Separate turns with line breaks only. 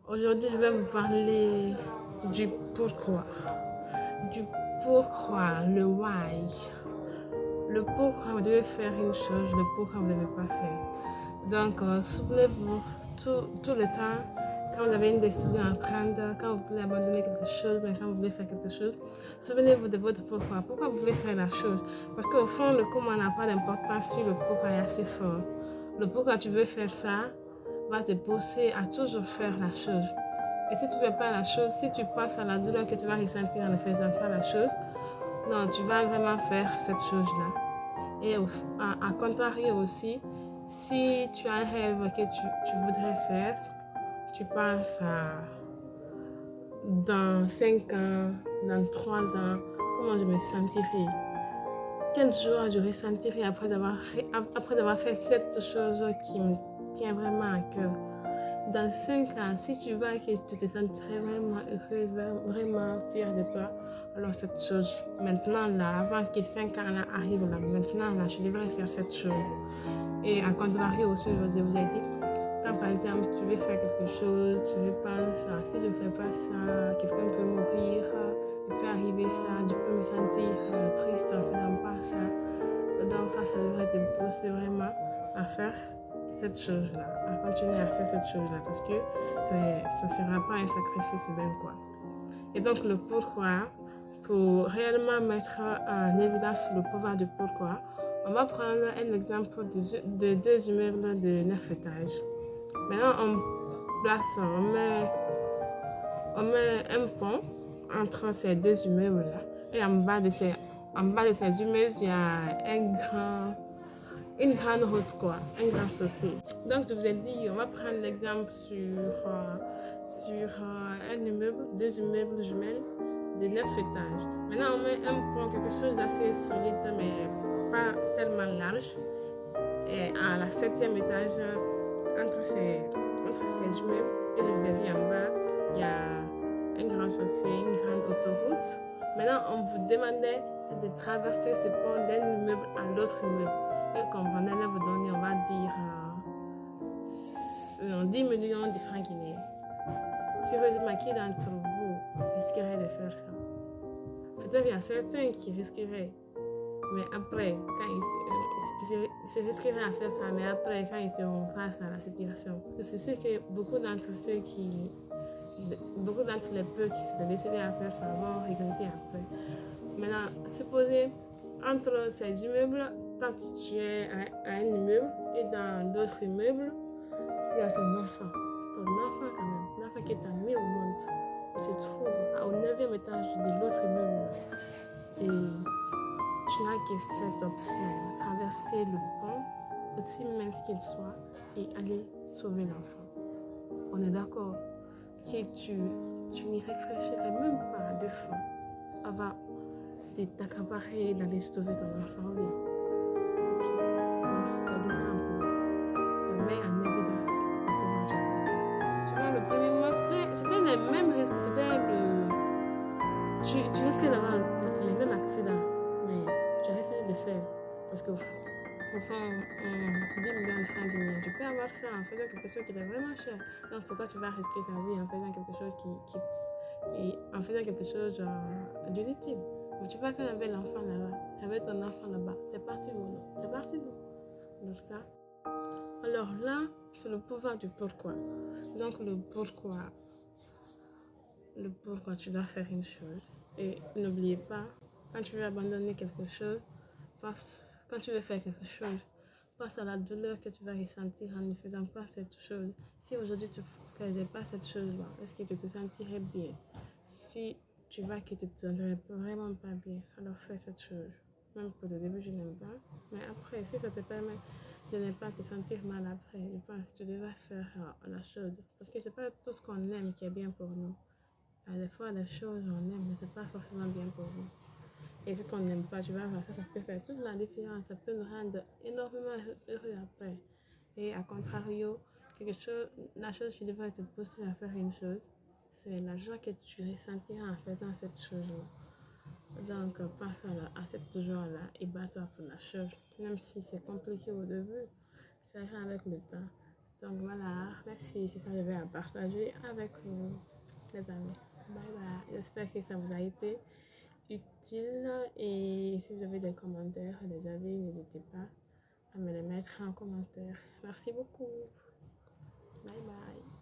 Aujourd'hui, je vais vous parler du pourquoi. Du pourquoi, le why. Le pourquoi vous devez faire une chose, le pourquoi vous ne devez pas faire. Donc, souvenez-vous tout le temps, quand vous avez une décision à prendre, quand vous voulez abandonner quelque chose, mais quand vous voulez faire quelque chose, souvenez-vous de votre pourquoi. Pourquoi vous voulez faire la chose? Parce qu'au fond, le comment n'a pas d'importance si le pourquoi est assez fort. Le pourquoi tu veux faire ça va te pousser à toujours faire la chose. Et si tu ne fais pas la chose, si tu passes à la douleur que tu vas ressentir en ne faisant pas la chose, non, tu vas vraiment faire cette chose-là. Et à contrario aussi, si tu as un rêve que tu voudrais faire, tu penses à dans 5 ans, dans 3 ans, comment je me sentirai, quelle joie je ressentirai après avoir fait cette chose qui me tient vraiment à cœur. Dans 5 ans, si tu vois que tu te sentirais vraiment heureux, vraiment fier de toi, alors cette chose, maintenant là, avant que 5 ans là arrivent là, maintenant là, je devrais faire cette chose. Et en contrario aussi, je vous ai dit, quand par exemple tu veux faire quelque chose, tu veux penser, si je ne fais pas ça, quelqu'un peut mourir, il peut arriver ça, je peux me sentir triste en faisant pas ça. Donc ça devrait te pousser vraiment à faire cette chose-là, à continuer à faire cette chose-là, parce que ça ne sera pas un sacrifice vain, quoi. Et donc le pourquoi, pour réellement mettre en évidence le pouvoir du pourquoi, on va prendre un exemple de deux immeubles de 9 étages. Maintenant, on met un pont entre ces deux immeubles-là. Et en bas de ces immeubles, il y a une grande route, quoi, un grand chaussée. Donc, je vous ai dit, on va prendre l'exemple sur un immeuble, deux immeubles jumelles de 9 étages. Maintenant, on met un pont, quelque chose d'assez solide, mais pas tellement large. Et à la 7e étage, entre ces immeubles, et je vous ai dit en bas, il y a un grand chaussée, une grande autoroute. Maintenant, on vous demandait de traverser ce pont d'un immeuble à l'autre immeuble. Et comme on allait vous donner, on va dire 10 millions de francs guinéens. Sérieusement, qui d'entre vous risquerait de faire ça? Peut-être qu'il y a certains qui risqueraient. Mais après, ils se risqueraient à faire ça, mais après, quand ils seront face à la situation, je suis sûre que beaucoup d'entre les peu qui se sont décidés à faire ça vont regretter après. Maintenant, supposez, entre ces immeubles, quand tu es à un immeuble et dans d'autres immeubles, il y a ton enfant quand même, l'enfant qui t'a mis au monde. Il se trouve au 9e étage de l'autre immeuble. Et tu n'as que cette option, traverser le pont, aussi mince qu'il soit, et aller sauver l'enfant. On est d'accord que tu n'y réfléchirais même pas deux fois avant de t'accaparer d'aller sauver ton enfant. Oui. Ok. Donc, c'est-à-dire un peu, ça met en évidence le pouvoir du pouvoir. Tu vois, le premier mois, c'était les mêmes risques. Tu risquais d'avoir les mêmes accidents, mais tu as refusé de le faire. Parce qu'au fond, on 10 millions de francs guinéens. Tu peux avoir ça en faisant quelque chose qui est vraiment cher. Donc pourquoi tu vas risquer ta vie en faisant quelque chose en faisant quelque chose d'inutile? Mais tu vois quand il y avait l'enfant là-bas, il y avait ton enfant là-bas, t'es parti où? Non? T'es parti d'où? Donc ça. Alors là, c'est le pouvoir du pourquoi. Donc le pourquoi tu dois faire une chose. Et n'oubliez pas, quand tu veux abandonner quelque chose, quand tu veux faire quelque chose, pense à la douleur que tu vas ressentir en ne faisant pas cette chose. Si aujourd'hui tu ne faisais pas cette chose-là, est-ce que tu te sentirais bien? Si tu vois que tu ne te sentirais vraiment pas bien, alors fais cette chose. Même pour le début, je n'aime pas. Mais après, si ça te permet de ne pas te sentir mal après, je pense que tu devrais faire la chose. Parce que ce n'est pas tout ce qu'on aime qui est bien pour nous. À des fois, les choses on aime, mais ce n'est pas forcément bien pour nous. Et ce qu'on n'aime pas, tu vas voir, ça peut faire toute la différence. Ça peut nous rendre énormément heureux après. Et à contrario, la chose qui devrait te pousser à faire une chose, c'est la joie que tu ressentiras en faisant cette chose-là. Donc, pense à cette joie-là et bats-toi pour la chose. Même si c'est compliqué au début, ça ira avec le temps. Donc voilà, merci, c'est ça que je vais partager avec vous, les amis. Bye bye. J'espère que ça vous a été utile et si vous avez des commentaires, des avis, n'hésitez pas à me les mettre en commentaire. Merci beaucoup. Bye bye.